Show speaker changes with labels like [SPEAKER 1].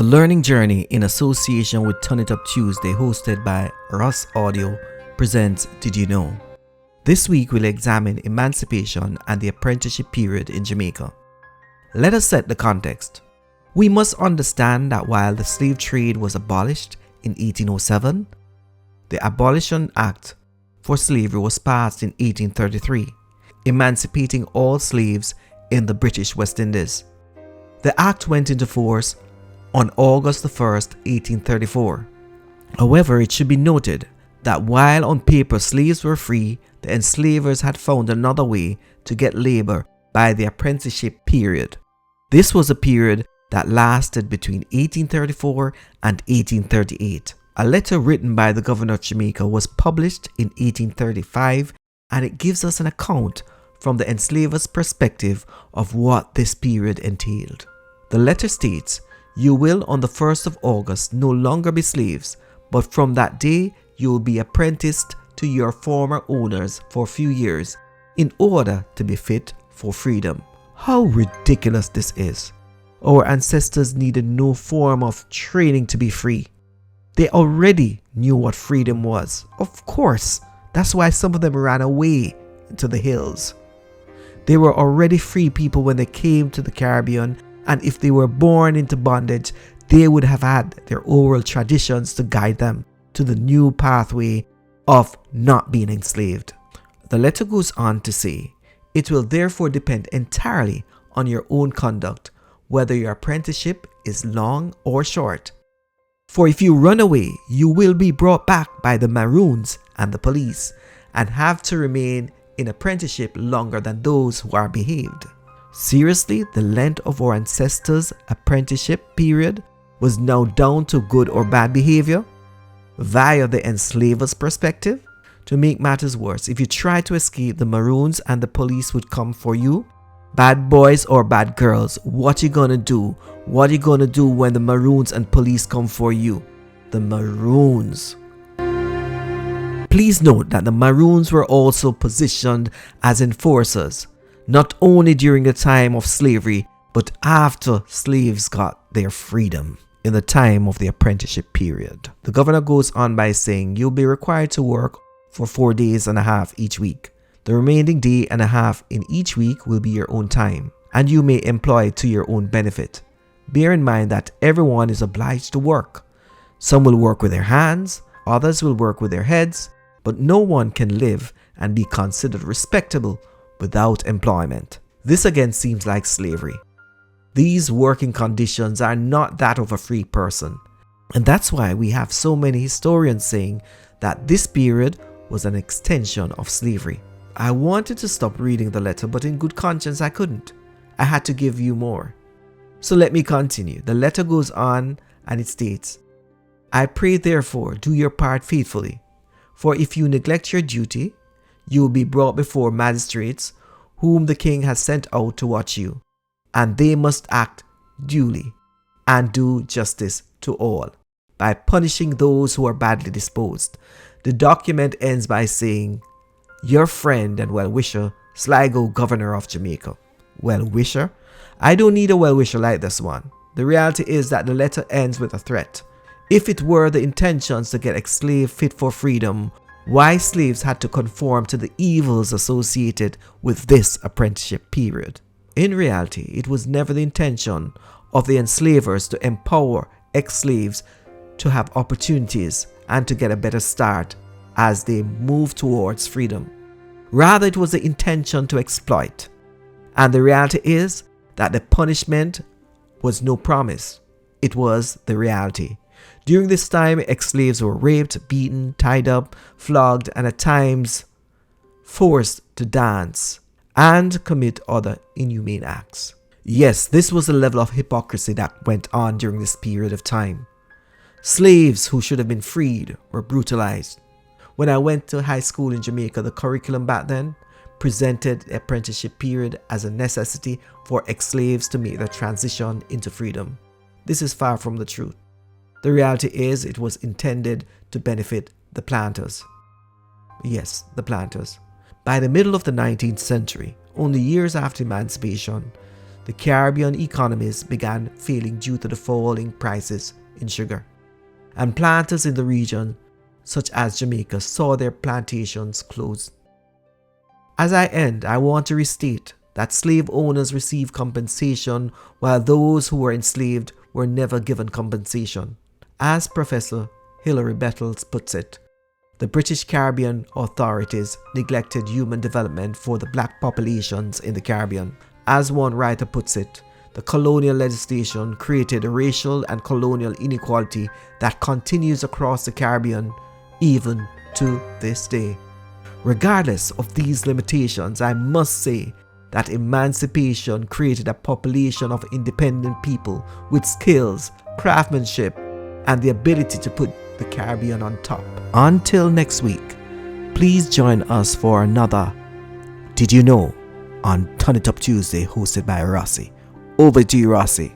[SPEAKER 1] The Learning Journey, in association with Tun It Up Tuesday, hosted by Rassaudio, presents Did You Know? This week we'll examine emancipation and the apprenticeship period in Jamaica. Let us set the context. We must understand that while the slave trade was abolished in 1807, the Abolition Act for Slavery was passed in 1833, emancipating all slaves in the British West Indies. The act went into force on August 1st, 1834. However, it should be noted that while on paper slaves were free, the enslavers had found another way to get labor by the apprenticeship period. This was a period that lasted between 1834 and 1838. A letter written by the governor of Jamaica was published in 1835, and it gives us an account from the enslaver's perspective of what this period entailed. The letter states, "You will on the 1st of August no longer be slaves, but from that day you will be apprenticed to your former owners for a few years in order to be fit for freedom." How ridiculous this is. Our ancestors needed no form of training to be free. They already knew what freedom was. Of course, that's why some of them ran away into the hills. They were already free people when they came to the Caribbean, and if they were born into bondage, they would have had their oral traditions to guide them to the new pathway of not being enslaved. The letter goes on to say, "It will therefore depend entirely on your own conduct, whether your apprenticeship is long or short. For if you run away, you will be brought back by the Maroons and the police, and have to remain in apprenticeship longer than those who are behaved." Seriously, the length of our ancestors' apprenticeship period was now down to good or bad behavior via the enslaver's perspective. To make matters worse, if you try to escape, the Maroons and the police would come for you. Bad boys or bad girls, what you gonna do? What you gonna do when the Maroons and police come for you? The Maroons. Please note that the Maroons were also positioned as enforcers, not only during the time of slavery, but after slaves got their freedom in the time of the apprenticeship period. The governor goes on by saying, "You'll be required to work for 4 days and a half each week. The remaining day and a half in each week will be your own time, and you may employ it to your own benefit. Bear in mind that everyone is obliged to work. Some will work with their hands, others will work with their heads, but no one can live and be considered respectable without employment." This again seems like slavery. These working conditions are not that of a free person. And that's why we have so many historians saying that this period was an extension of slavery. I wanted to stop reading the letter, but in good conscience I couldn't. I had to give you more. So let me continue. The letter goes on and it states, "I pray therefore do your part faithfully, for if you neglect your duty, you will be brought before magistrates whom the king has sent out to watch you, and they must act duly and do justice to all by punishing those who are badly disposed." The document ends by saying, "Your friend and well-wisher, Sligo, Governor of Jamaica." Well-wisher? I don't need a well-wisher like this one. The reality is that the letter ends with a threat. If it were the intentions to get ex-slave fit for freedom, why slaves had to conform to the evils associated with this apprenticeship period? In reality, it was never the intention of the enslavers to empower ex-slaves to have opportunities and to get a better start as they move towards freedom. Rather, it was the intention to exploit. And the reality is that the punishment was no promise. It was the reality. During this time, ex-slaves were raped, beaten, tied up, flogged, and at times forced to dance and commit other inhumane acts. Yes, this was the level of hypocrisy that went on during this period of time. Slaves who should have been freed were brutalized. When I went to high school in Jamaica, the curriculum back then presented the apprenticeship period as a necessity for ex-slaves to make the transition into freedom. This is far from the truth. The reality is it was intended to benefit the planters. Yes, the planters. By the middle of the 19th century, only years after emancipation, the Caribbean economies began failing due to the falling prices in sugar. And planters in the region, such as Jamaica, saw their plantations close. As I end, I want to restate that slave owners received compensation while those who were enslaved were never given compensation. As Professor Hilary Bettles puts it, the British Caribbean authorities neglected human development for the black populations in the Caribbean. As one writer puts it, the colonial legislation created a racial and colonial inequality that continues across the Caribbean even to this day. Regardless of these limitations, I must say that emancipation created a population of independent people with skills, craftsmanship, and the ability to put the Caribbean on top. Until next week, please join us for another Did You Know on Tun It Up Tuesday, hosted by Rossi. Over to you, Rossi.